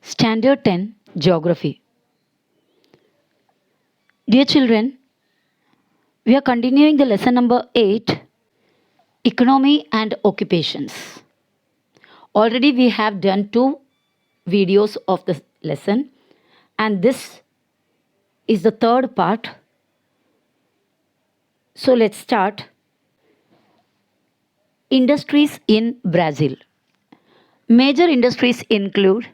Standard 10 Geography. Dear children, we are continuing the lesson number 8 Economy and Occupations. Already we have done 2 videos of the lesson, and this is the third part. So let's start. Industries in Brazil. Major industries include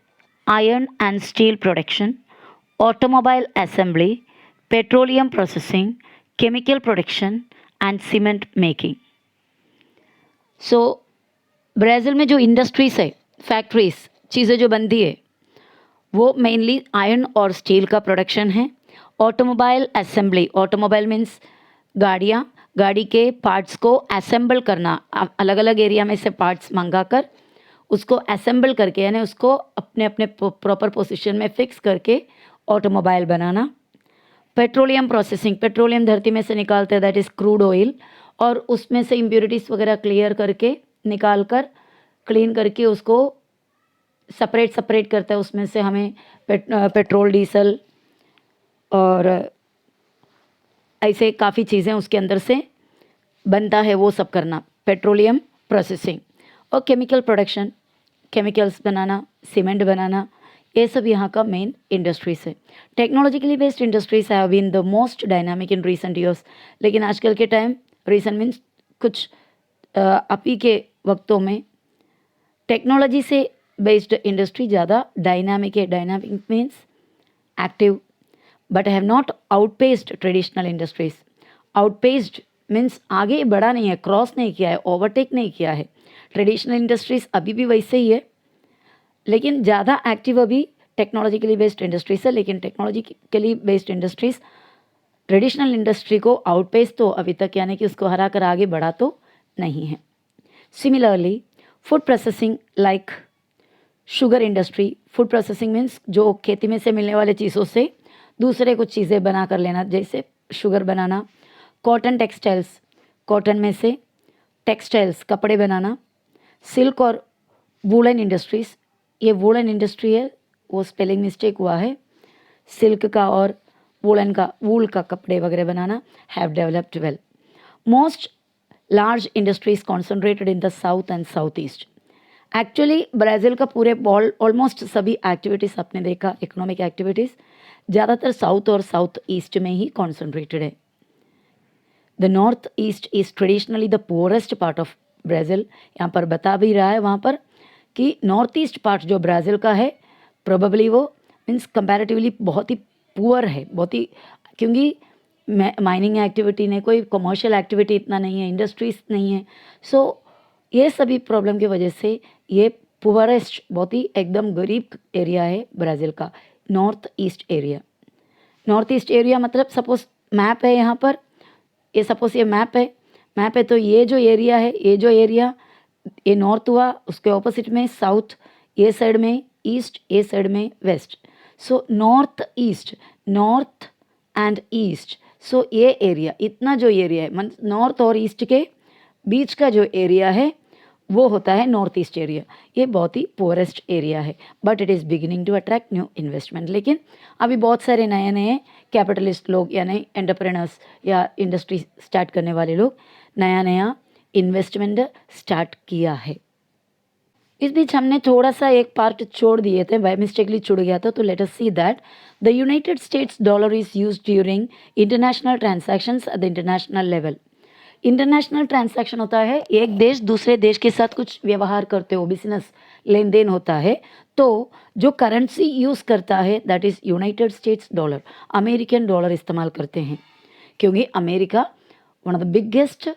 iron and steel production, automobile assembly, petroleum processing, chemical production and cement making. So Brazil में जो industries है, factories, चीज़ें जो बनती है, वो mainly iron और steel का प्रोडक्शन है. ऑटोमोबाइल असेंबली, ऑटोमोबाइल मीन्स गाड़ियाँ, गाड़ी के पार्ट्स को असेंबल करना, अलग अलग एरिया में से पार्ट्स मंगा कर उसको असेंबल करके, यानी उसको अपने अपने प्रॉपर पोजीशन में फिक्स करके ऑटोमोबाइल बनाना. पेट्रोलियम प्रोसेसिंग, पेट्रोलियम धरती में से निकालते हैं, दैट इज़ क्रूड ऑयल, और उसमें से इम्प्योरिटीज़ वगैरह क्लियर करके निकाल कर क्लीन करके उसको सेपरेट करता है. उसमें से हमें पेट्रोल, डीजल और ऐसे काफ़ी चीज़ें उसके अंदर से बनता है, वो सब करना पेट्रोलियम प्रोसेसिंग. और केमिकल प्रोडक्शन, केमिकल्स बनाना, सीमेंट बनाना, ये सब यहाँ का मेन इंडस्ट्रीज है. Technologically based industries have been the most dynamic in recent years. लेकिन आजकल के टाइम, रीसेंट मीन्स कुछ अभी के वक्तों में टेक्नोलॉजी से बेस्ड इंडस्ट्री ज़्यादा डायनामिक है. Dynamic means active, but have not outpaced traditional industries. Outpaced means आगे बढ़ा नहीं है, क्रॉस नहीं किया है, ओवरटेक नहीं किया है. ट्रेडिशनल इंडस्ट्रीज अभी भी वैसे ही है, लेकिन ज़्यादा एक्टिव अभी टेक्नोलॉजिकली बेस्ड इंडस्ट्रीज है. लेकिन technologically based industries traditional industry को आउटपेस तो अभी तक, यानी कि उसको हरा कर आगे बढ़ा तो नहीं है. Similarly food processing like sugar industry. Food processing means जो खेती में से मिलने वाले चीज़ों से दूसरे कुछ चीज़ें बना कर लेना, जैसे शुगर बनाना. कॉटन टेक्सटाइल्स, कॉटन में से टेक्सटाइल्स, कपड़े बनाना. सिल्क और वूलन इंडस्ट्रीज़, ये वूलन इंडस्ट्री है, वो स्पेलिंग मिस्टेक हुआ है. सिल्क का और वूलन का, वूल का कपड़े वगैरह बनाना have developed well. Most large industries concentrated in the south and south east. Actually Brazil का पूरे ऑलमोस्ट सभी एक्टिविटीज़ आपने देखा, इकोनॉमिक एक्टिविटीज़ ज़्यादातर साउथ और साउथ ईस्ट में ही कॉन्सेंट्रेटेड है. The north east is traditionally the poorest part of Brazil. यहाँ पर बता भी रहा है वहाँ पर कि नॉर्थ ईस्ट पार्ट जो ब्राज़ील का है, प्रोबेबली वो मीन्स कंपैरेटिवली बहुत ही पुअर है, बहुत ही, क्योंकि माइनिंग एक्टिविटी नहीं, कोई कमर्शियल एक्टिविटी इतना नहीं है, इंडस्ट्रीज नहीं है. सो ये सभी प्रॉब्लम की वजह से ये पुअरेस्ट, बहुत ही एकदम गरीब एरिया है ब्राज़ील का, north east area. North east area मतलब सपोज मैप है यहाँ पर, ये सपोज ये मैप है, तो ये जो एरिया है, ये जो एरिया, ये नॉर्थ हुआ, उसके ऑपोजिट में साउथ, ये साइड में ईस्ट, ये साइड में west. So north east, north and east. So ये एरिया, इतना जो एरिया है, मतलब नॉर्थ और ईस्ट के बीच का जो एरिया है वो होता है नॉर्थ ईस्ट एरिया. ये बहुत ही पुअरेस्ट एरिया है, but it is beginning to attract new investment. लेकिन अभी बहुत सारे नए नए कैपिटलिस्ट लोग, यानी एंटरप्रेनर्स या इंडस्ट्री स्टार्ट करने वाले लोग नया नया इन्वेस्टमेंट स्टार्ट किया है. इस बीच हमने थोड़ा सा एक पार्ट छोड़ दिए थे, बाय मिस्टेकली छूट गया था, तो late us see that the United states dollar is used during international transactions at the international level. International transaction होता है, एक देश दूसरे देश के साथ कुछ व्यवहार करते हो, बिजनेस लेन देन होता है, तो जो करेंसी यूज़ करता है that is United states dollar. American dollar इस्तेमाल करते हैं, क्योंकि America one of the biggest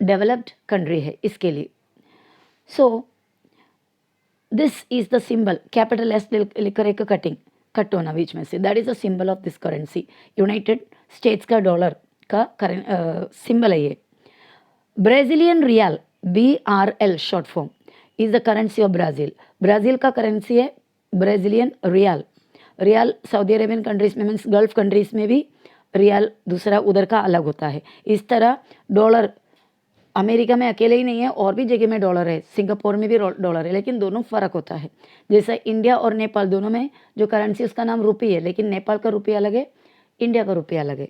developed country है इसके लिए. So this is the symbol, capital S लिखकर एक कट होना बीच में से, that is the symbol of this currency. United states का डॉलर का सिंबल है ये. Brazilian real, BRL short form, is the currency of Brazil. Brazil का करेंसी है Brazilian real. Real Saudi Arabian countries में, मीन्स गल्फ कंट्रीज़ में भी real दूसरा उधर का अलग होता है. इस तरह डॉलर अमेरिका में अकेले ही नहीं है, और भी जगह में डॉलर है, सिंगापुर में भी डॉलर है, लेकिन दोनों फ़र्क होता है। जैसे इंडिया और नेपाल दोनों में जो करेंसी उसका नाम रुपी है, लेकिन नेपाल का रुपया अलग है, इंडिया का रुपया अलग है।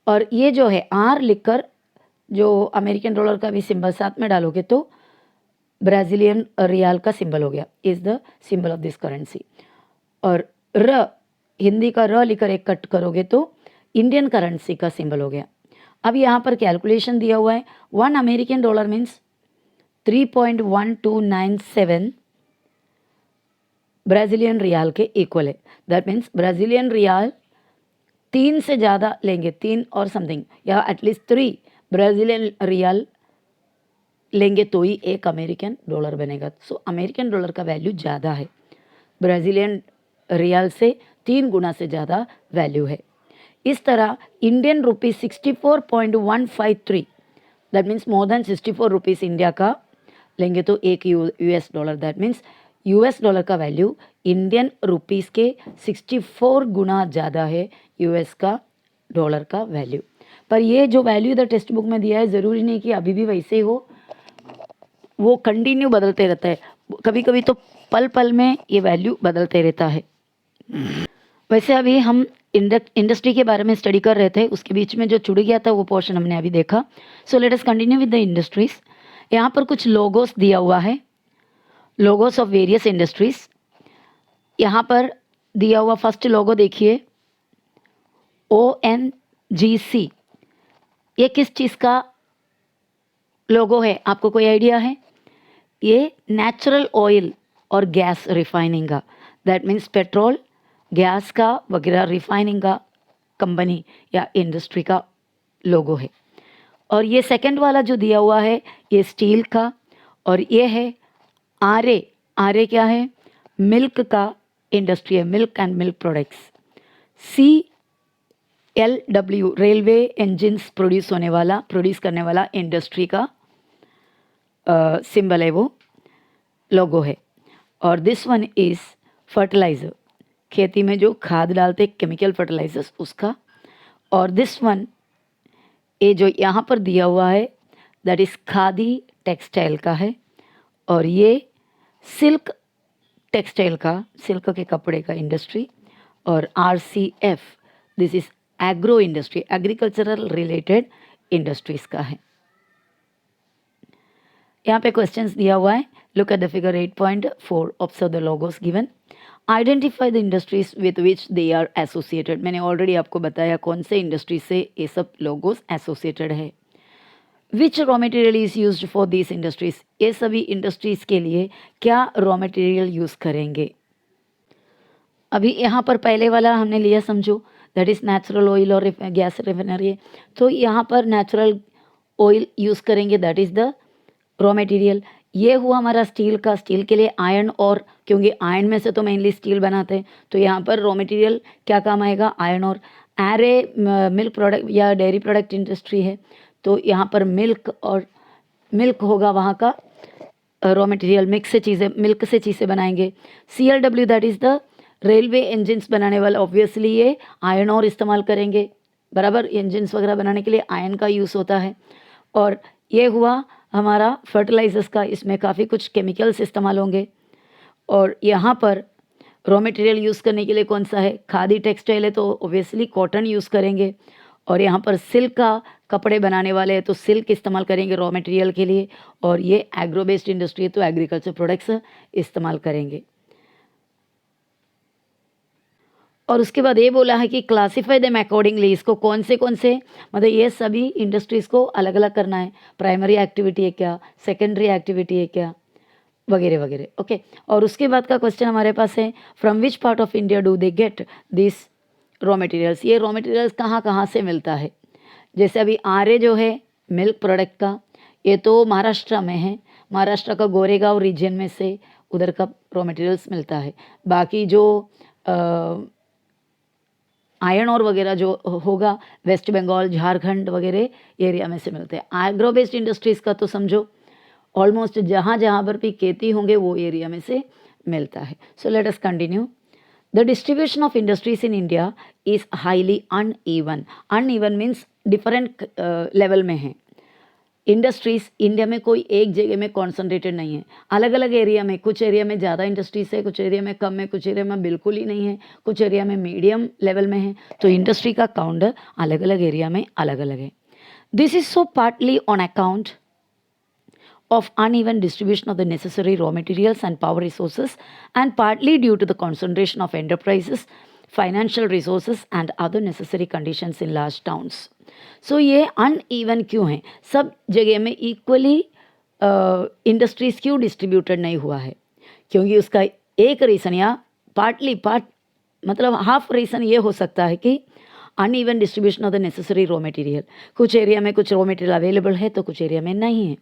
और ये जो है आर लिखकर जो अमेरिकन डॉलर का भी सिंबल साथ में डालोगे तो ब्राज़ीलियन रियाल का सिंबल हो गया, is the symbol of this currency. और र हिंदी का र लिखकर एक कट करोगे तो इंडियन करेंसी का सिंबल हो गया। अब यहाँ पर कैलकुलेशन दिया हुआ है, 1 American dollar means 3.1297 Brazilian real के इक्वल है। दैट मीन्स ब्राज़ीलियन रियाल 3 से ज़्यादा लेंगे, 3 और समथिंग या एटलीस्ट 3 ब्राज़ीलियन रियाल लेंगे तो ही एक अमेरिकन डॉलर बनेगा। सो अमेरिकन डॉलर का वैल्यू ज़्यादा है, ब्राज़ीलियन रियाल से 3 गुना से ज़्यादा वैल्यू है। इस तरह Indian rupee 64.153, that means more than 64 rupees India का लेंगे तो एक US dollar, that means US dollar का वैल्यू इंडियन रुपीज़ के 64 गुना ज़्यादा है यूएस का डॉलर का वैल्यू। पर ये जो वैल्यू इधर टेक्स्ट बुक में दिया है, ज़रूरी नहीं कि अभी भी वैसे ही हो, वो कंटिन्यू बदलते रहता है, कभी कभी तो पल पल में ये वैल्यू बदलते रहता है। वैसे अभी हम इंडस्ट्री के बारे में स्टडी कर रहे थे, उसके बीच में जो छूट गया था वो पोर्शन हमने अभी देखा। So let us continue with the industries. यहाँ पर कुछ लोगोस दिया हुआ है, लोगोस ऑफ वेरियस इंडस्ट्रीज। यहाँ पर दिया हुआ फर्स्ट लोगो देखिए, ONGC, ये किस चीज़ का लोगो है, आपको कोई आइडिया है? ये नेचुरल ऑयल और गैस रिफाइनिंग का, दैट मीन्स पेट्रोल गैस का वगैरह रिफाइनिंग का कंपनी या इंडस्ट्री का लोगो है। और ये सेकंड वाला जो दिया हुआ है ये स्टील का, और ये है आरे। आरे क्या है? मिल्क का इंडस्ट्री है, milk and milk products. CLW railway engines produce करने वाला इंडस्ट्री का सिंबल है, वो लोगो है। और दिस वन इज़ फर्टिलाइज़र, खेती में जो खाद डालते केमिकल फर्टिलाइजर्स उसका। और दिस वन, ये जो यहाँ पर दिया हुआ है दैट इज़ खादी टेक्सटाइल का है, और ये सिल्क टेक्सटाइल का, सिल्क के कपड़े का इंडस्ट्री। और RCF, this is agro industry, agricultural related industries का है। यहाँ पे क्वेश्चंस दिया हुआ है, look at the figure 8.4, observe the logos given, identify the industries with which they are associated. मैंने ऑलरेडी आपको बताया कौन से इंडस्ट्री से ये सब लोगोस एसोसिएटेड है। Which raw material is used for this industries, ये सभी इंडस्ट्रीज़ के लिए क्या रॉ मटेरियल यूज़ करेंगे। अभी यहाँ पर पहले वाला हमने लिया, समझो, दैट इज़ नेचुरल ऑयल और गैस रिफाइनरी, तो यहाँ पर नेचुरल ऑयल यूज़ करेंगे, that is the raw material. ये हुआ हमारा स्टील का, स्टील के लिए आयरन और, क्योंकि आयरन में से तो मेनली स्टील बनाते हैं, तो यहाँ पर रॉ मटेरियल क्या काम आएगा? आयरन और। एरे मिल्क प्रोडक्ट या डेयरी प्रोडक्ट इंडस्ट्री है, तो यहाँ पर मिल्क और मिल्क होगा वहाँ का रॉ मटेरियल, मिल्क से चीज़ें बनाएंगे। CLW that is the railway engines बनाने वाला, ऑब्वियसली ये आयरन और इस्तेमाल करेंगे, बराबर, इंजन्स वगैरह बनाने के लिए आयरन का यूज़ होता है। और ये हुआ हमारा फर्टिलाइजर्स का, इसमें काफ़ी कुछ केमिकल्स इस्तेमाल होंगे। और यहाँ पर रॉ मटेरियल यूज़ करने के लिए कौन सा है? खादी टेक्सटाइल है तो ऑब्वियसली कॉटन यूज़ करेंगे। और यहाँ पर सिल्क का कपड़े बनाने वाले हैं तो सिल्क इस्तेमाल करेंगे रॉ मटेरियल के लिए। और ये एग्रो बेस्ड इंडस्ट्री है तो एग्रीकल्चर प्रोडक्ट्स इस्तेमाल करेंगे। और उसके बाद ये बोला है कि क्लासीफाई देम अकॉर्डिंगली, इसको कौन से मतलब ये सभी इंडस्ट्रीज़ को अलग अलग करना है, प्राइमरी एक्टिविटी है क्या, सेकेंडरी एक्टिविटी है क्या, वगैरह वगैरह। ओके, और उसके बाद का क्वेश्चन हमारे पास है, from which part of India do they get this raw materials, ये रॉ मटेरियल्स कहाँ कहाँ से मिलता है। जैसे अभी आरे जो है मिल्क प्रोडक्ट का, ये तो महाराष्ट्र में है, महाराष्ट्र का गोरेगांव रीजन में से उधर का रॉ मटेरियल्स मिलता है। बाकी जो आयरन और वगैरह जो होगा वेस्ट बंगाल, झारखंड वगैरह एरिया में से मिलते हैं। एग्रो बेस्ड इंडस्ट्रीज़ का तो समझो ऑलमोस्ट जहाँ जहाँ पर भी खेती होंगे वो एरिया में से मिलता है। So let us continue. The distribution of industries in India is highly uneven. Uneven means different level में है। इंडस्ट्रीज़ इंडिया में कोई एक जगह में कॉन्सनट्रेटेड नहीं है, अलग अलग एरिया में, कुछ एरिया में ज़्यादा इंडस्ट्रीज़ है, कुछ एरिया में कम है, कुछ एरिया में बिल्कुल ही नहीं है, कुछ एरिया में मीडियम लेवल में है। तो इंडस्ट्री का काउंट अलग अलग एरिया में अलग अलग है। This is so partly on account of uneven distribution of the necessary raw materials and power resources, and partly due to the concentration of enterprises, financial resources and other necessary conditions in large towns. So ये uneven क्यों है? सब जगह में equally industries क्यों distributed नहीं हुआ है? क्योंकि उसका एक रीज़न या पार्ट मतलब हाफ रीज़न ये हो सकता है कि uneven distribution of the necessary raw material. कुछ एरिया में कुछ रॉ मटेरियल अवेलेबल है तो कुछ एरिया में नहीं है।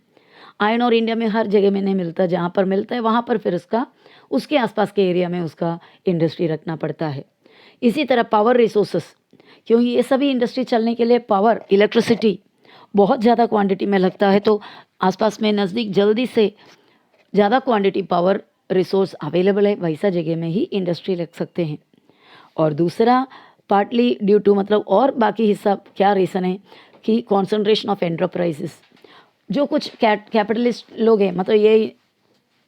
आयरन और इंडिया में हर जगह में नहीं मिलता, जहाँ पर मिलता है वहाँ पर फिर उसके आसपास के एरिया में उसका इंडस्ट्री रखना पड़ता है। इसी तरह पावर रिसोर्सेस, क्योंकि ये सभी इंडस्ट्री चलने के लिए पावर इलेक्ट्रिसिटी बहुत ज़्यादा क्वांटिटी में लगता है, तो आसपास में नज़दीक जल्दी से ज़्यादा क्वांटिटी पावर रिसोर्स अवेलेबल है, वैसा जगह में ही इंडस्ट्री रख सकते हैं। और दूसरा पार्टली ड्यू टू मतलब और बाकी हिस्सा क्या रीज़न है कि कॉन्सेंट्रेशन ऑफ एंटरप्राइजेस, जो कुछ कैपिटलिस्ट लोग हैं, मतलब ये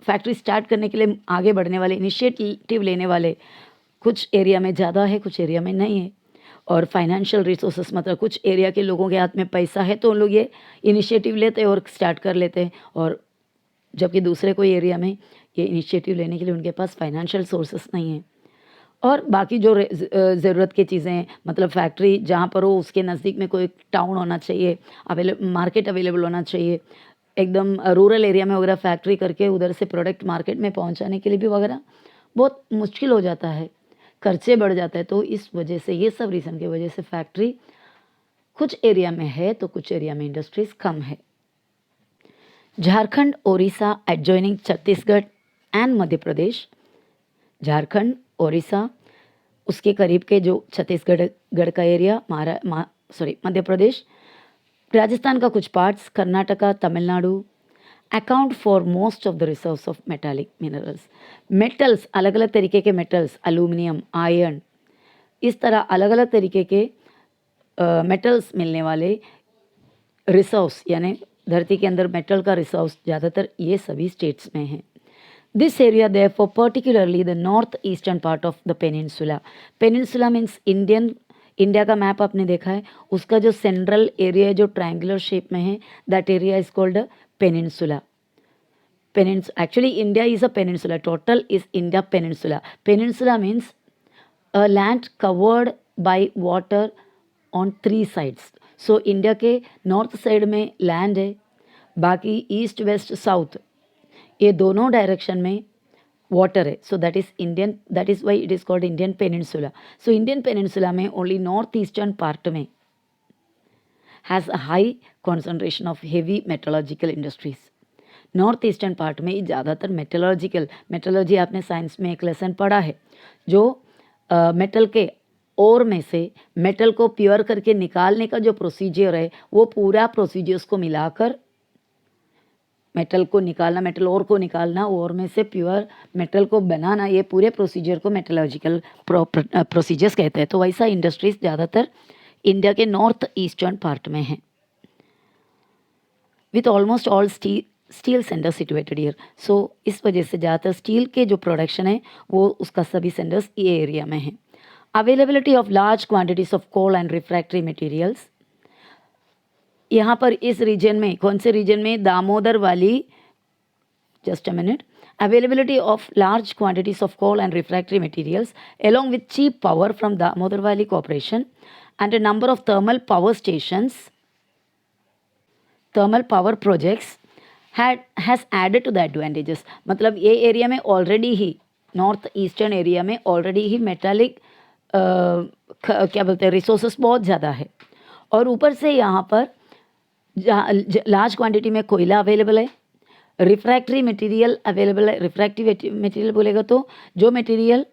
फैक्ट्री स्टार्ट करने के लिए आगे बढ़ने वाले, इनिशिएटिव लेने वाले कुछ एरिया में ज़्यादा है, कुछ एरिया में नहीं है। और फाइनेंशियल रिसोर्सेस मतलब कुछ एरिया के लोगों के हाथ में पैसा है तो उन लोग ये इनिशिएटिव लेते हैं और स्टार्ट कर लेते हैं, और जबकि दूसरे कोई एरिया में ये इनिशिएटिव लेने के लिए उनके पास फाइनेंशियल सोर्सेस नहीं है। और बाकी जो ज़रूरत की चीज़ें हैं, मतलब फैक्ट्री जहाँ पर हो उसके नज़दीक में कोई टाउन होना चाहिए, मार्केट अवेलेबल होना चाहिए। एकदम रूरल एरिया में वगैरह फैक्ट्री करके उधर से प्रोडक्ट मार्केट में पहुँचाने के लिए भी वगैरह बहुत मुश्किल हो जाता है, खर्चे बढ़ जाता है। तो इस वजह से, ये सब रीज़न की वजह से फैक्ट्री कुछ एरिया में है तो कुछ एरिया में इंडस्ट्रीज़ कम है। Jharkhand, Odisha, adjoining Chhattisgarh and Madhya Pradesh. झारखंड, ओडिशा, उसके करीब के जो छत्तीसगढ़ का एरिया, मध्य प्रदेश, राजस्थान का कुछ parts, Karnataka, Tamil Nadu, account for most of the resource of metallic minerals. Metals, अलग अलग तरीके के मेटल्स, एल्यूमिनियम, आयरन, इस तरह अलग अलग तरीके के मेटल्स मिलने वाले रिसोर्स, यानी धरती के अंदर मेटल का रिसोर्स ज़्यादातर ये सभी स्टेट्स में है। This area, therefore, particularly the north-eastern part of the peninsula. Peninsula means India का मैप आपने देखा है, उसका जो सेंट्रल एरिया जो ट्रायंगुलर शेप में है, that area is called peninsula. Actually, India is a peninsula. Total is India peninsula. Peninsula means a land covered by water on 3 sides. So, India के नॉर्थ साइड में land है, बाकी east, waste, south ये दोनों direction में water है। So that is why it is called Indian peninsula. So Indian peninsula में only north eastern part में has a high concentration of heavy metallurgical industries. North eastern part में ज़्यादातर metallurgy आपने science में एक lesson पढ़ा है, जो मेटल के ओर में से मेटल को प्योर करके निकालने का जो प्रोसीजर है, वो पूरा प्रोसीजर्स को मिलाकर मेटल को निकालना, मेटल ओर को निकालना, ओर में से प्योर मेटल को बनाना, ये पूरे प्रोसीजर को मेटलर्जिकल प्रोसीजर्स कहते हैं। तो वैसा इंडस्ट्रीज ज़्यादातर इंडिया के नॉर्थ ईस्टर्न पार्ट में है, with almost all steel centre situated here. So इस वजह से ज़्यादातर स्टील के जो प्रोडक्शन है वो उसका सभी सेंटर्स ये एरिया में है। Availability of large quantities of coal and refractory materials, यहाँ पर इस रीजन में, कौन से रीजन में, Damodar valley, just a minute, availability of large quantities of coal and refractory materials along with cheap power from Damodar Valley Corporation and a number of thermal power stations, thermal power projects has added to the advantages. मतलब ये area में already ही, north eastern area में already ही metallic क्या बोलते हैं, resources बहुत ज़्यादा है, और ऊपर से यहाँ पर लार्ज क्वांटिटी में कोयला अवेलेबल है, रिफ्रैक्टरी मटेरियल अवेलेबल है। रिफ्रैक्टिव मटेरियल बोलेगा तो जो मटेरियल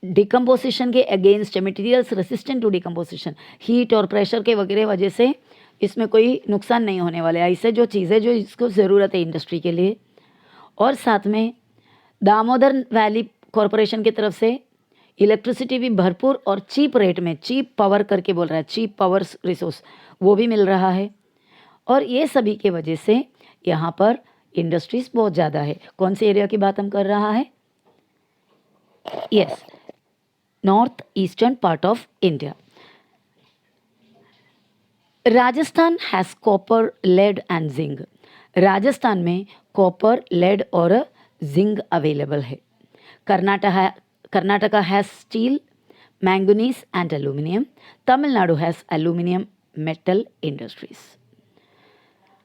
डिकम्पोजिशन के against, materials resistant to decomposition, heat और प्रेशर के वगैरह वजह से इसमें कोई नुकसान नहीं होने वाले, ऐसे जो चीज़ें जो इसको ज़रूरत है इंडस्ट्री के लिए। और साथ में दामोदर वैली कॉरपोरेशन की तरफ से इलेक्ट्रिसिटी भी भरपूर और चीप रेट में, चीप पावर करके बोल रहा है, चीप पावर रिसोर्स वो भी मिल रहा है। और ये सभी के वजह से यहाँ पर इंडस्ट्रीज बहुत ज़्यादा है। कौन से एरिया की बात हम कर रहा है? Yes, north eastern part of India. Rajasthan has copper, lead and zinc. Rajasthan में कॉपर, लेड और जिंक अवेलेबल है। Karnataka has steel, manganese and aluminium. Tamil Nadu has aluminium metal industries.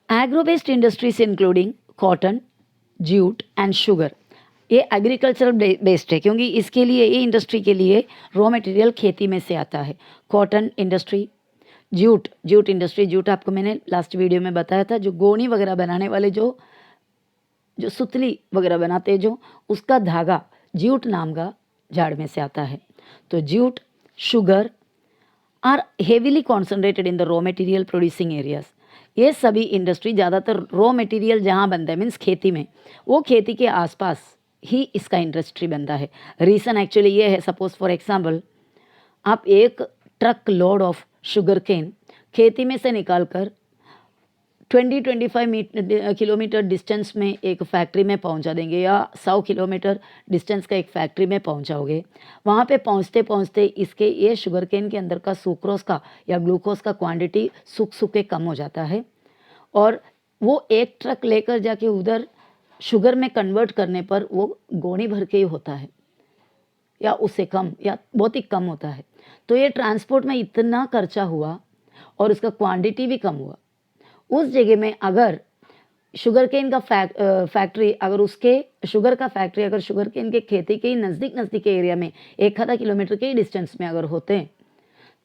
Agro based industries including cotton, jute and sugar. ये agricultural based है क्योंकि इसके लिए, ये industry के लिए रॉ मटेरियल खेती में से आता है। Cotton industry, jute industry. Jute आपको मैंने लास्ट वीडियो में बताया था, जो गोनी वगैरह बनाने वाले जो सुतली वगैरह बनाते हैं, जो उसका धागा जूट नाम का झाड़ में से आता है। तो jute, sugar are heavily concentrated in the raw material producing areas. ये सभी इंडस्ट्री ज़्यादातर रॉ मटेरियल जहाँ बनता है, मीन्स खेती में, वो खेती के आसपास ही इसका इंडस्ट्री बनता है। रीज़न एक्चुअली ये है, सपोज फॉर एग्जाम्पल, आप एक truck load of sugar cane खेती में से निकाल कर 20-25 किलोमीटर डिस्टेंस में एक फैक्ट्री में पहुंचा देंगे, या 100 किलोमीटर डिस्टेंस का एक फैक्ट्री में पहुंचाओगे। वहाँ पे पहुँचते पहुँचते इसके ये शुगर केन के अंदर का सुक्रोज का या ग्लूकोज का क्वांटिटी सूख के कम हो जाता है, और वो एक ट्रक लेकर जाके उधर शुगर में कन्वर्ट करने पर वो गोनी भर के ही होता है, या उससे कम, या बहुत ही कम होता है। तो ये ट्रांसपोर्ट में इतना खर्चा हुआ और उसका क्वांटिटी भी कम हुआ। उस जगह में अगर शुगर केन का फैक्ट्री, अगर उसके शुगर का फैक्ट्री अगर शुगर केन के खेती के नज़दीक के एरिया में 1 आधा किलोमीटर के डिस्टेंस में अगर होते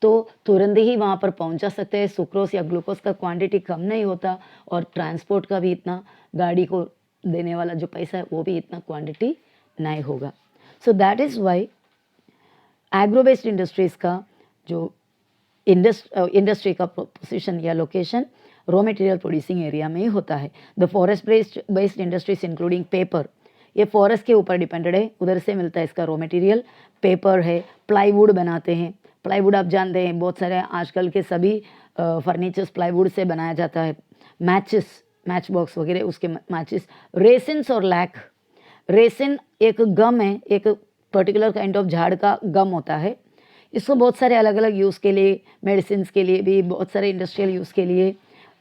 तो तुरंत ही वहाँ पर पहुँचा सकते हैं। सुक्रोज या ग्लूकोज का क्वांटिटी कम नहीं होता, और ट्रांसपोर्ट का भी इतना, गाड़ी को देने वाला जो पैसा है वो भी इतना क्वांटिटी नहीं होगा। So that is why agro based industries का जो इंडस्ट्री का पोजीशन या location raw material producing area में ही होता है। The forest based industries including paper, ये फॉरेस्ट के ऊपर डिपेंडेड है, उधर से मिलता है इसका रॉ मटेरियल। पेपर है, प्लाईवुड बनाते हैं। प्लाईवुड आप जानते हैं, बहुत सारे आजकल के सभी फर्नीचर्स प्लाईवुड से बनाया जाता है। मैच बॉक्स वगैरह, उसके मैचेस। रेसिन्स और लैक। रेसिन एक गम है, एक पर्टिकुलर काइंड ऑफ झाड़ का गम होता है। इसको बहुत सारे अलग अलग यूज़ के लिए, मेडिसिन के लिए भी, बहुत सारे इंडस्ट्रियल यूज़ के लिए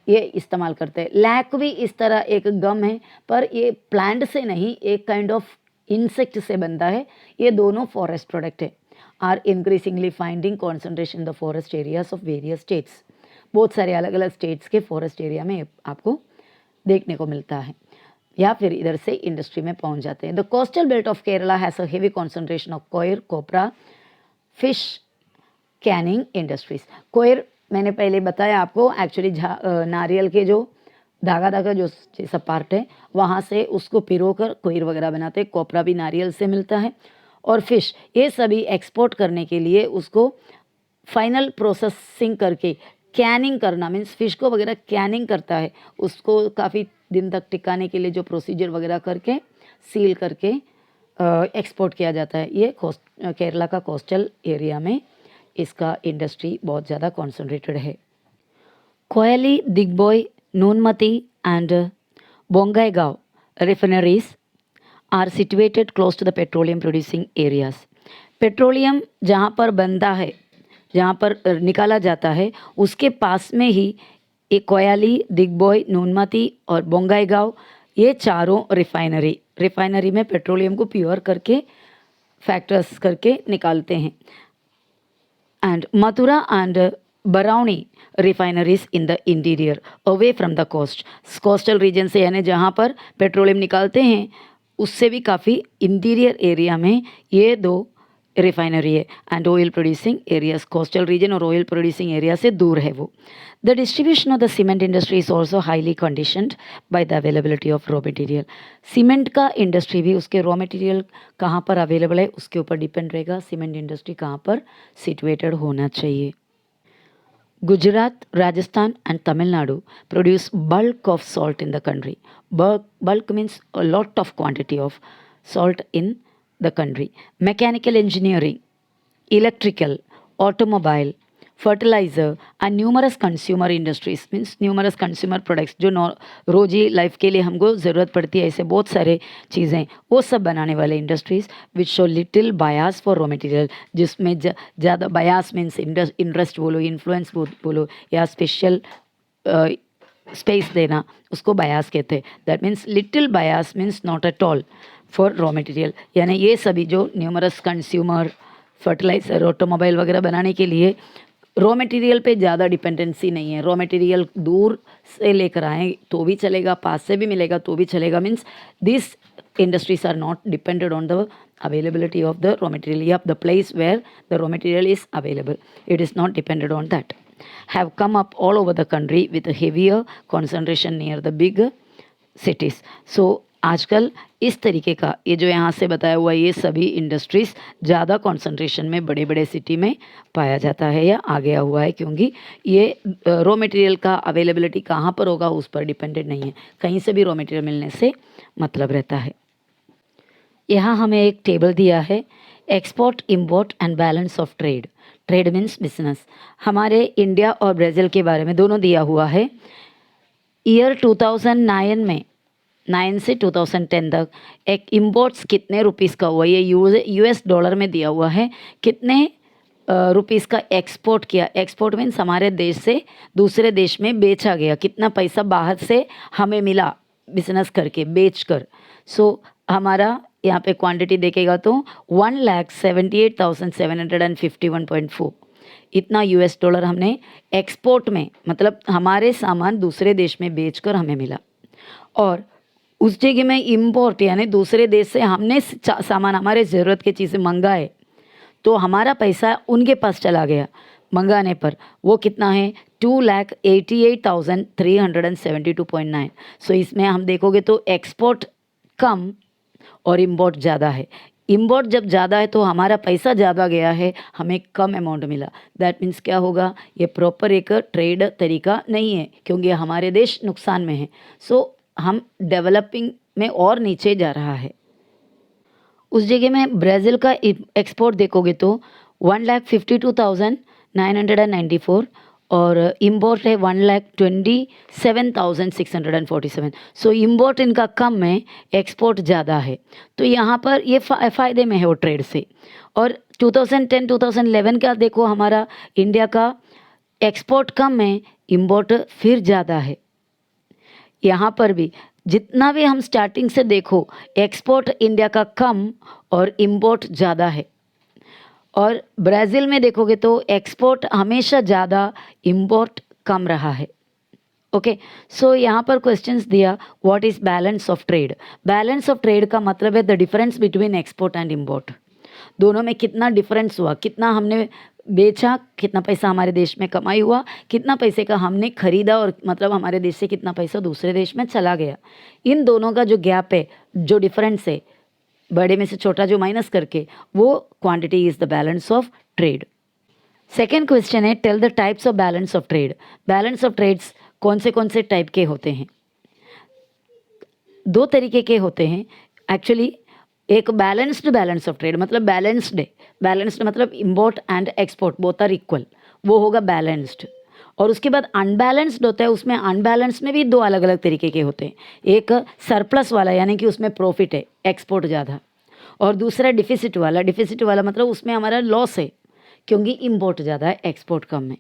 ये इस्तेमाल करते हैं। लैक भी इस तरह एक गम है, पर ये प्लांट से नहीं, एक काइंड ऑफ इंसेक्ट से बनता है। ये दोनों फॉरेस्ट प्रोडक्ट है। Are increasingly finding concentration the forest areas of various states. बहुत सारे अलग अलग स्टेट्स के फॉरेस्ट एरिया में आपको देखने को मिलता है, या फिर इधर से इंडस्ट्री में पहुंच जाते हैं। The coastal belt of Kerala has a heavy concentration of coir, copra, fish canning industries. Coir मैंने पहले बताया आपको, एक्चुअली नारियल के जो धागा जो जैसा पार्ट है, वहाँ से उसको पिरोकर कोयर वगैरह बनाते हैं। कोपरा भी नारियल से मिलता है। और फिश, ये सभी एक्सपोर्ट करने के लिए उसको फाइनल प्रोसेसिंग करके कैनिंग करना, मीन्स फिश को वगैरह कैनिंग करता है, उसको काफ़ी दिन तक टिकाने के लिए जो प्रोसीजर वगैरह करके सील करके एक्सपोर्ट किया जाता है। ये केरला का कोस्टल एरिया में इसका इंडस्ट्री बहुत ज़्यादा कॉन्सेंट्रेटेड है। Koyali, Digboi, Noonmati and Bongaigaon refineries are situated close to the petroleum producing areas. Petroleum जहाँ पर बनता है, जहाँ पर निकाला जाता है, उसके पास में ही एक कोयली, दिग्बोय, नूनमती और बोंगाईगांव, ये चारों रिफाइनरी में पेट्रोलियम को प्योर करके फैक्टर्स करके निकालते हैं। And Mathura and Barauni refineries in the interior away from the coastal region से, यानी जहाँ पर पेट्रोलियम निकालते हैं उससे भी काफ़ी इंटीरियर एरिया में ये दो रिफाइनरी है। And oil producing areas, coastal region और ऑयल प्रोड्यूसिंग एरिया से दूर है वो। The distribution of the cement industry is also highly conditioned by the availability of raw material. Cement का इंडस्ट्री भी उसके रॉ मटेरियल कहाँ पर अवेलेबल है उसके ऊपर डिपेंड रहेगा, सीमेंट इंडस्ट्री कहाँ पर सिचुएटेड होना चाहिए। Gujarat, Rajasthan and Tamil Nadu produce bulk of salt in the country. Bulk means a lot of quantity of salt in the country. Mechanical engineering, electrical, automobile, fertiliser and numerous consumer industries means numerous consumer products जो रोजी life के लिए हमको ज़रूरत पड़ती है, ऐसे बहुत सारे चीज़ें वो सब बनाने वाले industries which show little bias for raw material, जिसमें ज़्यादा बायास मीन्स इंटरेस्ट बोलो, इन्फ्लुएंस बोलो या स्पेशल स्पेस देना, उसको बायास कहते हैं. That means little bias means not at all for raw material. यानी ये सभी जो न्यूमरस कंज्यूमर फर्टिलाइज़र ऑटोमोबाइल वगैरह बनाने के लिए रॉ मटेरियल पे ज़्यादा डिपेंडेंसी नहीं है. रॉ मटेरियल दूर से लेकर आए तो भी चलेगा, पास से भी मिलेगा तो भी चलेगा. Means this industries are not dependent on the availability of the raw material. You have the place where the raw material is available. It is not dependent on that. Have come up all over the country with a heavier concentration near the big cities. So आजकल इस तरीके का ये जो यहाँ से बताया हुआ ये सभी इंडस्ट्रीज़ ज़्यादा कॉन्सेंट्रेशन में बड़े बड़े सिटी में पाया जाता है या आ गया हुआ है, क्योंकि ये रॉ मटेरियल का अवेलेबिलिटी कहाँ पर होगा उस पर डिपेंडेंट नहीं है. कहीं से भी रॉ मटेरियल मिलने से मतलब रहता है. यहाँ हमें एक टेबल दिया है, export import and balance of trade. Trade means business. हमारे इंडिया और ब्राज़ील के बारे में दोनों दिया हुआ है. ईयर 2009 में 9 से 2010 तक एक इम्पोर्ट्स कितने रुपीस का हुआ, ये यूएस डॉलर में दिया हुआ है. कितने रुपीस का एक्सपोर्ट किया. एक्सपोर्ट मीन्स हमारे देश से दूसरे देश में बेचा गया, कितना पैसा बाहर से हमें मिला बिजनेस करके बेच कर. सो हमारा यहाँ पे क्वांटिटी देखेगा तो 1,78,751.4 इतना यूएस डॉलर हमने एक्सपोर्ट में, मतलब हमारे सामान दूसरे देश में बेचकर हमें मिला. और उस जगह में इम्पोर्ट यानी दूसरे देश से हमने सामान, हमारे ज़रूरत की चीज़ें मंगाए तो हमारा पैसा उनके पास चला गया मंगाने पर. वो कितना है 2,88,372.9. सो इसमें हम देखोगे तो एक्सपोर्ट कम और इम्पोर्ट ज़्यादा है. इम्पोर्ट जब ज़्यादा है तो हमारा पैसा ज़्यादा गया है, हमें कम अमाउंट मिला. दैट मीन्स क्या होगा, ये प्रॉपर एक ट्रेड तरीका नहीं है, क्योंकि हमारे देश नुकसान में है. सो हम डेवलपिंग में और नीचे जा रहा है. उस जगह में ब्राज़ील का एक्सपोर्ट देखोगे तो 1,52,994 और इम्पोर्ट है 1,27,647. सो इम्पोर्ट इनका कम है, एक्सपोर्ट ज़्यादा है. तो यहाँ पर ये फ़ायदे में है वो ट्रेड से. और 2010-2011 का देखो, हमारा इंडिया का एक्सपोर्ट कम है, इम्पोर्ट फिर ज़्यादा है. यहाँ पर भी जितना भी हम स्टार्टिंग से देखो, एक्सपोर्ट इंडिया का कम और इम्पोर्ट ज़्यादा है. और ब्राज़ील में देखोगे तो एक्सपोर्ट हमेशा ज़्यादा, इम्पोर्ट कम रहा है. ओके. सो यहाँ पर क्वेश्चंस दिया, what is balance of trade. Balance of trade का मतलब है the difference between export and import. दोनों में कितना डिफरेंस हुआ, कितना हमने बेचा, कितना पैसा हमारे देश में कमाई हुआ, कितना पैसे का हमने खरीदा, और मतलब हमारे देश से कितना पैसा दूसरे देश में चला गया. इन दोनों का जो गैप है, जो डिफरेंस है, बड़े में से छोटा जो माइनस करके, वो quantity is the balance of trade. Second question है, tell the types of balance of trade. Balance of trades कौन से टाइप के होते हैं. दो तरीके के होते हैं एक्चुअली. एक बैलेंस्ड बैलेंस ऑफ ट्रेड मतलब बैलेंस्ड है. बैलेंस्ड मतलब import and export both are equal, वो होगा बैलेंस्ड. और उसके बाद अनबैलेंस्ड होता है. उसमें अनबैलेंस्ड में भी दो अलग अलग तरीके के होते हैं. एक सरप्लस वाला यानी कि उसमें प्रॉफिट है, एक्सपोर्ट ज़्यादा. और दूसरा डिफिसिट वाला. डिफिसिट वाला मतलब उसमें हमारा लॉस है, क्योंकि इम्पोर्ट ज़्यादा है, एक्सपोर्ट कम है.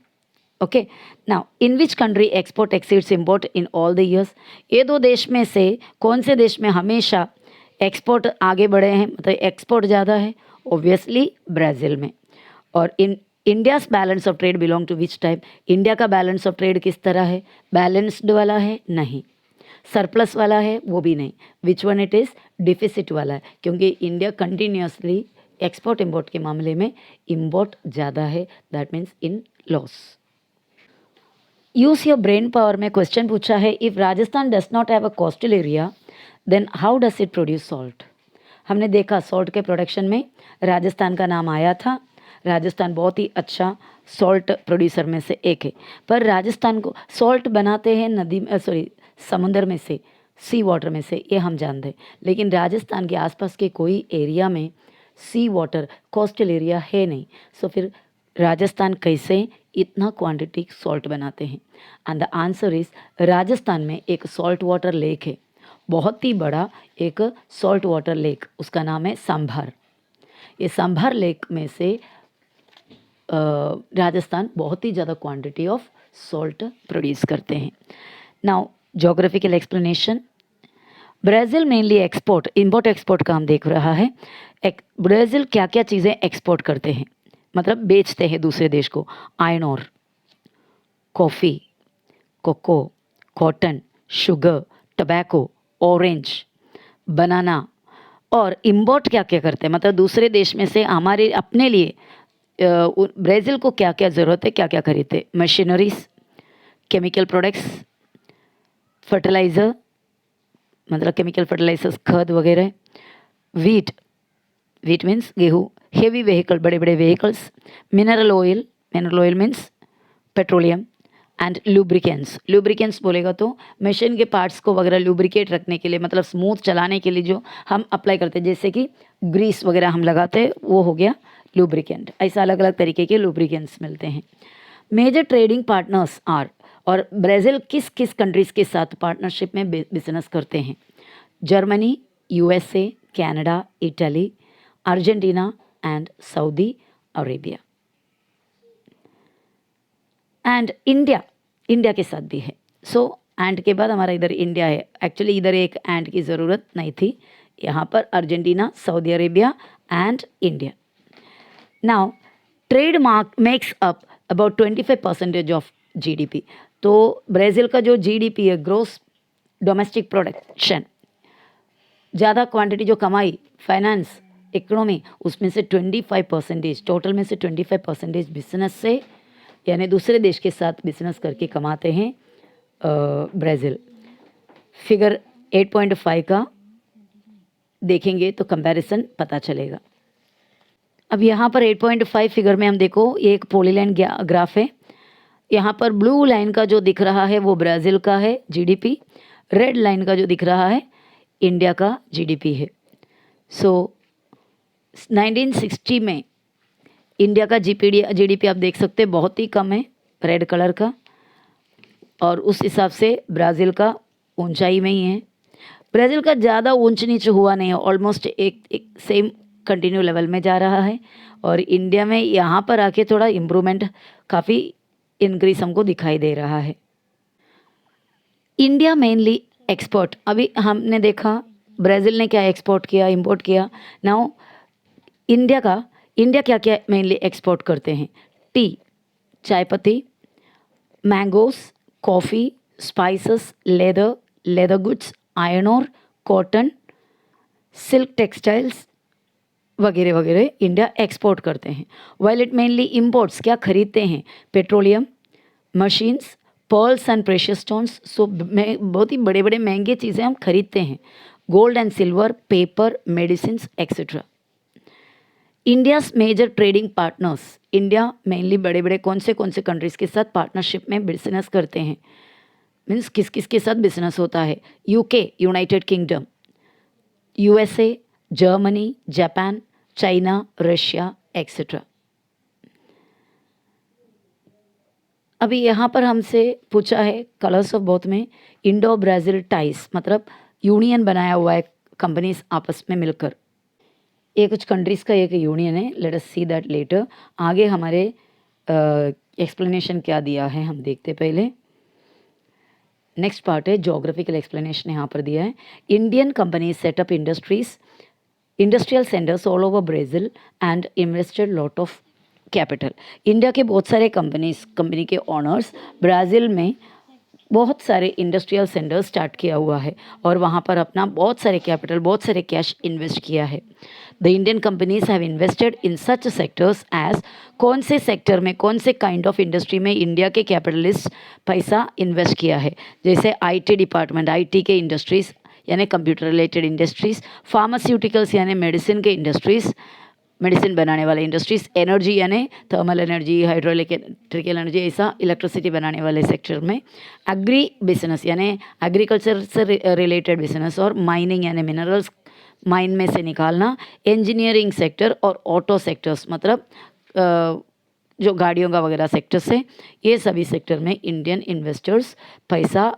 Okay. Now in which country export exceeds import in all the years. ये दो देश में से कौन से देश में हमेशा एक्सपोर्ट आगे बढ़े हैं, मतलब एक्सपोर्ट ज़्यादा है. ऑब्वियसली ब्राज़ील में. और in India's balance of trade belong to which type. India का बैलेंस ऑफ ट्रेड किस तरह है, बैलेंस्ड वाला है नहीं, सरप्लस वाला है वो भी नहीं. Which one it is, deficit वाला है, क्योंकि इंडिया कंटिन्यूसली एक्सपोर्ट इम्पोर्ट के मामले में इम्पोर्ट ज़्यादा है. That means in loss. Use your brain power में क्वेश्चन पूछा है, if Rajasthan does not have a coastal area then how does it produce salt. हमने देखा सॉल्ट के प्रोडक्शन में राजस्थान का नाम आया था. राजस्थान बहुत ही अच्छा सॉल्ट प्रोड्यूसर में से एक है. पर राजस्थान को सॉल्ट बनाते हैं नदी में, समुद्र में से, सी वाटर में से, ये हम जानते हैं. लेकिन राजस्थान के आसपास के कोई एरिया में सी वाटर कोस्टल एरिया है नहीं. सो फिर राजस्थान कैसे इतना क्वांटिटी सॉल्ट बनाते हैं? And the answer is Rajasthan में एक सॉल्ट वाटर लेक है, बहुत ही बड़ा एक सॉल्ट वाटर लेक, उसका नाम है सांभर। ये सांभर लेक में से राजस्थान बहुत ही ज़्यादा क्वांटिटी ऑफ सॉल्ट प्रोड्यूस करते हैं। Now geographical explanation. Brazil mainly export import export का हम देख रहा है। ब्राज़ील क्या क्या चीज़ें एक्सपोर्ट करते हैं, मतलब बेचते हैं दूसरे देश को? Iron ore, coffee, cocoa, cotton, sugar, tobacco, orange, banana. और इम्पोर्ट क्या क्या करते हैं, मतलब दूसरे देश में से हमारे अपने लिए ब्राज़ील को क्या क्या ज़रूरत है, क्या क्या खरीदते? मशीनरीज, केमिकल प्रोडक्ट्स, फर्टिलाइज़र, मतलब केमिकल फर्टिलाइजर्स, खाद वगैरह, वीट, वीट मीन्स गेहूँ, हेवी व्हीकल, बड़े बड़े vehicles, mineral oil, mineral oil means petroleum, and lubricants. Lubricants बोलेगा तो मशीन के पार्ट्स को वगैरह लुब्रिकेट रखने के लिए, मतलब स्मूथ चलाने के लिए जो हम अप्लाई करते हैं, जैसे कि ग्रीस वगैरह हम लगाते हैं, वो हो गया लुब्रिकेंट। ऐसा अलग अलग तरीके के लुब्रिकेंट्स मिलते हैं। मेजर ट्रेडिंग पार्टनर्स आर, और ब्राज़ील किस किस कंट्रीज़ के साथ पार्टनरशिप में बिजनेस करते हैं? Germany, USA, Canada, Italy, Argentina and Saudi Arabia. And India, India के साथ भी है। सो एंड के बाद हमारा इधर इंडिया है। एक्चुअली इधर एक एंड की ज़रूरत नहीं थी, यहाँ पर Argentina, Saudi Arabia and India. Now trade mark makes up about 25% of GDP. तो ब्राज़ील का जो जीडीपी है, ग्रोस डोमेस्टिक प्रोडक्शन, ज़्यादा क्वांटिटी जो कमाई, फाइनेंस, इकोनॉमी, उसमें से 25%, टोटल में से 25% बिजनेस से, यानी दूसरे देश के साथ बिजनेस करके कमाते हैं ब्राज़ील। फिगर 8.5 का देखेंगे तो कंपैरिजन पता चलेगा। अब यहाँ पर 8.5 फिगर में हम देखो, ये एक पॉलीलाइन ग्राफ है। यहाँ पर ब्लू लाइन का जो दिख रहा है वो ब्राज़ील का है जीडीपी, रेड लाइन का जो दिख रहा है इंडिया का जीडीपी है। सो 1960 में इंडिया का जीडीपी आप देख सकते हैं बहुत ही कम है, रेड कलर का, और उस हिसाब से ब्राज़ील का ऊंचाई में ही है। ब्राज़ील का ज़्यादा ऊंच नीच हुआ नहीं है, ऑलमोस्ट एक सेम कंटिन्यू लेवल में जा रहा है। और इंडिया में यहाँ पर आके थोड़ा इम्प्रूवमेंट, काफ़ी इंक्रीज हमको दिखाई दे रहा है। इंडिया मेनली एक्सपोर्ट, अभी हमने देखा ब्राज़ील ने क्या एक्सपोर्ट किया, इंपोर्ट किया। नाउ इंडिया क्या क्या मेनली एक्सपोर्ट करते हैं? टी, चाय पत्ती, mangoes, coffee, spices, leather goods, iron ore, cotton, silk textiles वगैरह वगैरह इंडिया एक्सपोर्ट करते हैं। वाइल इट मेनली इम्पोर्ट्स क्या खरीदते हैं? Petroleum, machines, pearls and precious stones. So बहुत ही बड़े बड़े महंगे चीज़ें हम खरीदते हैं। Gold and silver, paper, medicine etcetera. India's major trading partners, India mainly बड़े बड़े कौन से कंट्रीज़ के साथ पार्टनरशिप में बिजनेस करते हैं? मीन्स किस किस के साथ बिजनेस होता है? UK, United kingdom, USA, Germany, Japan, China, Russia etcetera. अभी यहाँ पर हमसे पूछा है कलर्स ऑफ बोथ में इंडो ब्राज़ील टाइज, मतलब यूनियन बनाया हुआ है कंपनीज आपस में मिलकर। ये कुछ कंट्रीज़ का एक यूनियन है, let us see that letter. आगे हमारे एक्सप्लेनेशन क्या दिया है हम देखते पहले। नेक्स्ट पार्ट है जोग्राफिकल एक्सप्लेनेशन, यहाँ पर दिया है Indian companies set up industrial centres all over Brazil and invested lot of capital. India के बहुत सारे कंपनी के ऑनर्स ब्राज़ील में बहुत सारे इंडस्ट्रियल सेंटर्स स्टार्ट किया हुआ है और वहाँ पर अपना बहुत सारे कैपिटल, बहुत सारे कैश इन्वेस्ट किया है। The Indian companies have invested in such sectors as, कौन से सेक्टर में, कौन से काइंड ऑफ इंडस्ट्री में इंडिया के कैपिटलिस्ट पैसा इन्वेस्ट किया है? जैसे आईटी डिपार्टमेंट, आईटी के इंडस्ट्रीज़ यानी कंप्यूटर रिलेटेड इंडस्ट्रीज़, फार्मास्यूटिकल्स यानी मेडिसिन के इंडस्ट्रीज़, मेडिसिन बनाने वाले इंडस्ट्रीज़, एनर्जी यानी थर्मल एनर्जी, हाइड्रोइलेक्ट्रिकल एनर्जी, ऐसा इलेक्ट्रिसिटी बनाने वाले सेक्टर में, एग्री बिजनेस यानी एग्रीकल्चर से रिलेटेड बिजनेस, और माइनिंग यानी मिनरल्स माइन में से निकालना, इंजीनियरिंग सेक्टर और ऑटो सेक्टर्स, मतलब जो गाड़ियों का वगैरह सेक्टर्स है, ये सभी सेक्टर में इंडियन इन्वेस्टर्स पैसा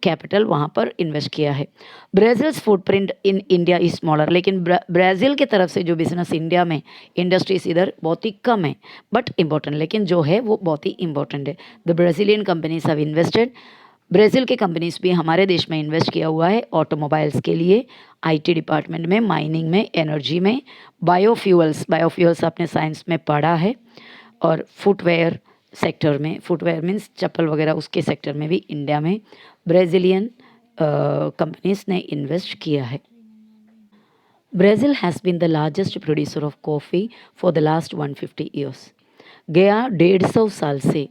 कैपिटल वहाँ पर इन्वेस्ट किया है। Brazil's footprint in India is smaller, लेकिन ब्राज़ील की तरफ से जो बिजनेस इंडिया में इंडस्ट्रीज इधर बहुत ही कम है, बट इम्पोर्टेंट, लेकिन जो है वो बहुत ही इंपॉर्टेंट है। The Brazilian companies have invested, Brazil के कंपनीज भी हमारे देश में इन्वेस्ट किया हुआ है ऑटोमोबाइल्स के लिए, आईटी डिपार्टमेंट में, माइनिंग में, एनर्जी में, बायोफ्यूल्स आपने साइंस में पढ़ा है, और फुटवेयर सेक्टर में, फुटवेयर मीन्स चप्पल वगैरह, उसके सेक्टर में भी इंडिया में ब्राज़ीलियन कंपनीज ने इन्वेस्ट किया है। Brazil has been the largest producer of coffee for the last 150 years. गया 150 साल से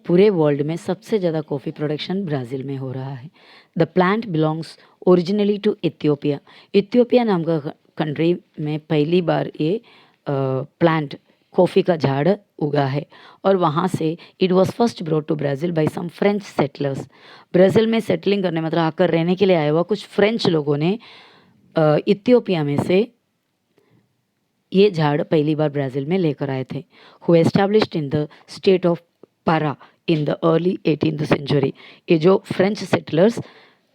पूरे वर्ल्ड में सबसे ज़्यादा कॉफ़ी प्रोडक्शन ब्राज़ील में हो रहा है। The plant belongs originally to Ethiopia. Ethiopia नाम का कंट्री में पहली बार ये प्लांट कॉफ़ी का झाड़ उगा है, और वहाँ से it was first brought to Brazil by some French settlers. Brazil में सेटलिंग करने, मतलब आकर रहने के लिए आए हुआ कुछ फ्रेंच लोगों ने इथियोपिया में से ये झाड़ पहली बार ब्राज़ील में लेकर आए थे। Who established in the state of Para in the early 18th century. ये जो फ्रेंच सेटलर्स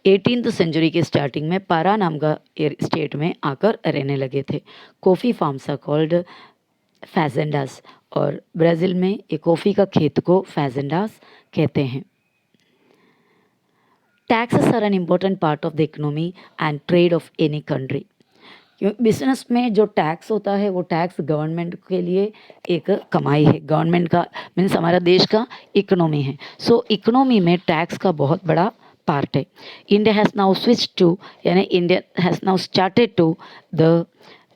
18th सेंचुरी के स्टार्टिंग में पारा नाम का स्टेट में आकर रहने लगे थे। कॉफ़ी फार्म्स आर कॉल्ड फैजेंडास, और ब्राज़ील में एक कॉफ़ी का खेत को फैजेंडास कहते हैं। Taxes are an important part of the economy and trade of any country. Business में जो टैक्स होता है वो टैक्स गवर्नमेंट के लिए एक कमाई है, गवर्नमेंट का मीन्स हमारा देश का इकोनॉमी है। सो इकोनॉमी में टैक्स का बहुत बड़ा पार्ट है। India has now switch to, यानी India has now started to the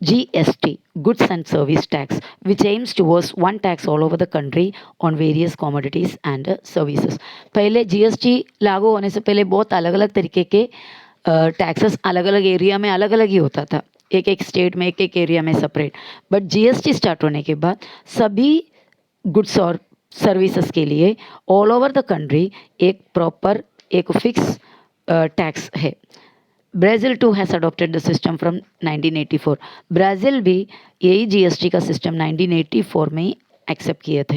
GST, Goods and Service Tax, which aims towards one tax all over the country on various commodities and services. पहले GST लागू होने से पहले बहुत अलग अलग तरीके के टैक्सेस अलग अलग एरिया में अलग अलग ही होता था, एक एक स्टेट में, एक एक एरिया में सेपरेट। बट GST स्टार्ट होने के बाद सभी गुड्स और सर्विसेज के लिए ऑल ओवर द कंट्री एक प्रॉपर एक फिक्स टैक्स है। Brazil too has adopted the system from 1984। Brazil भी यही GST का सिस्टम 1984 में ही एक्सेप्ट किए थे।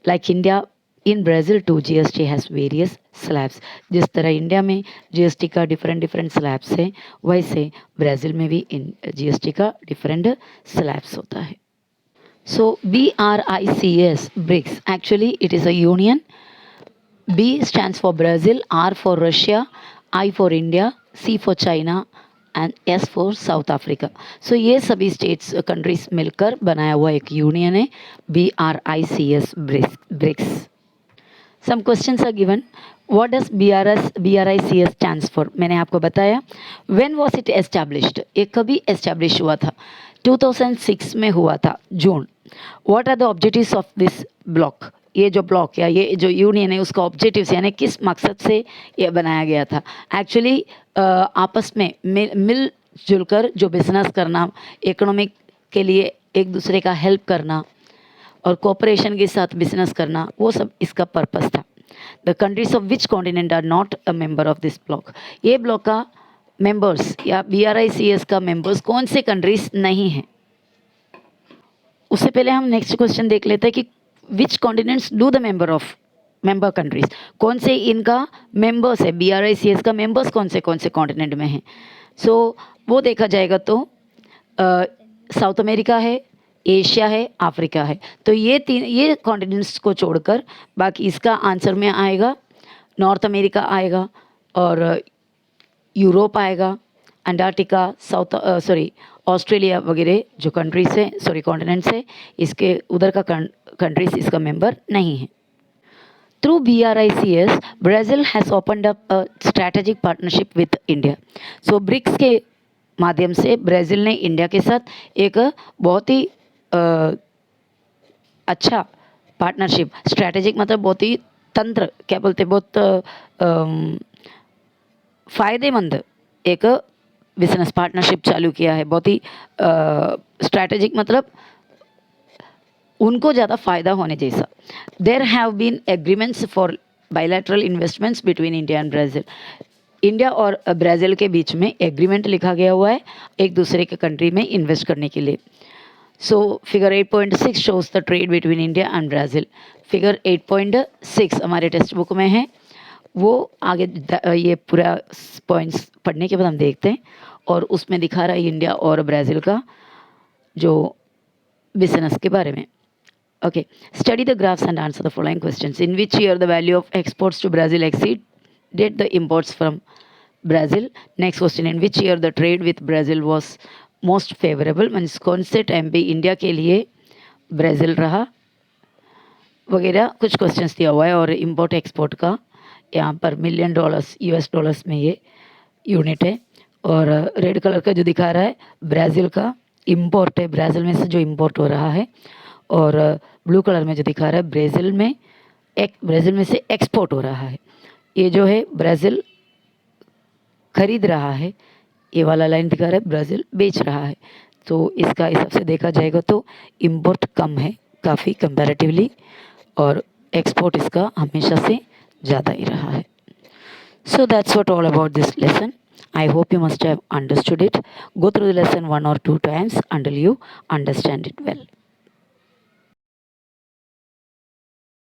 Like India, in Brazil too GST has various slabs. जिस तरह इंडिया में GST का डिफरेंट स्लैब्स है, वैसे ब्राज़ील में भी इन GST का डिफरेंट स्लैब्स होता है। So BRICS, BRICS, actually it is a union. B stands for Brazil, R for Russia, I for India, C for China and S for South Africa. So ये सभी states countries मिलकर बनाया हुआ एक union है BRICS, BRICS. Some questions are given. What does BRICS stands for? मैंने आपको बताया। When was it established? ये कभी एस्टैब्लिश हुआ था? 2006 में हुआ था, June. What are the objectives of this block? ये जो ब्लॉक या ये जो यूनियन है उसका ऑब्जेक्टिव्स यानी किस मकसद से ये बनाया गया था? एक्चुअली आपस में मिल जुलकर जो बिजनेस करना, इकोनॉमिक के लिए एक दूसरे का हेल्प करना और कोऑपरेशन के साथ बिजनेस करना, वो सब इसका पर्पस था। The countries of which continent are not a member of this block? ये ब्लॉक का मेंबर्स या BRICS का मेंबर्स कौन से कंट्रीज नहीं हैं? उससे पहले हम नेक्स्ट क्वेश्चन देख लेते हैं कि which continents do the member countries, कौन से इनका मेंबर्स है, BRICS का मेंबर्स कौन से कॉन्टिनेंट में हैं? सो वो देखा जाएगा तो साउथ अमेरिका है, एशिया है, अफ्रीका है। तो ये कॉन्टिनेंट्स को छोड़कर बाकी इसका आंसर में आएगा नॉर्थ अमेरिका आएगा, और यूरोप आएगा, अंटार्कटिका, ऑस्ट्रेलिया वगैरह जो कंट्रीज है, कॉन्टिनेंट्स है, इसके उधर का कंट्रीज इसका मेंबर नहीं है। Through BRICS, Brazil has opened up a strategic partnership with India. So BRICS के माध्यम से ब्राज़ील ने इंडिया के साथ एक बहुत ही अच्छा पार्टनरशिप, स्ट्रैटेजिक मतलब बहुत ही तंत्र, क्या बोलते, बहुत फ़ायदेमंद एक बिजनेस पार्टनरशिप चालू किया है। बहुत ही स्ट्रैटेजिक मतलब उनको ज़्यादा फ़ायदा होने जैसा। There have been agreements for bilateral investments between India and Brazil. India और ब्राज़ील के बीच में एग्रीमेंट लिखा गया हुआ है एक दूसरे के कंट्री में इन्वेस्ट करने के लिए। So figure 8.6 shows the trade between India and Brazil. Figure 8.6 हमारे टेक्स्ट बुक में है, वो आगे ये पूरा पॉइंट्स पढ़ने के बाद हम देखते हैं, और उसमें दिखा रहा है इंडिया और ब्राज़ील का जो बिजनेस के बारे में. Okay, study the graphs and answer the following questions. In which year the value of exports to Brazil exceeded the imports from Brazil? Next question, in which year the trade with Brazil was most favorable? Means कौन से time पे India के लिए Brazil रहा, वगैरह कुछ questions दिया हुआ है. और इंपोर्ट एक्सपोर्ट का यहाँ पर मिलियन डॉलर्स US डॉलर्स में ये यूनिट है. और रेड कलर का जो दिखा रहा है ब्राज़ील का इंपोर्ट है, ब्राज़ील में से जो इंपोर्ट हो रहा है. और ब्लू कलर में जो दिखा रहा है ब्राज़ील में से एक्सपोर्ट हो रहा है. ये जो है ब्राज़ील खरीद रहा है, ये वाला लाइन दिखा रहा है ब्राज़ील बेच रहा है. तो इसका हिसाब से देखा जाएगा तो इंपोर्ट कम है काफ़ी कंपैरेटिवली, और एक्सपोर्ट इसका हमेशा से ज़्यादा ही रहा है. So that's what all about this lesson. I hope you must have understood it. Go through the lesson 1 or 2 times until you understand it well.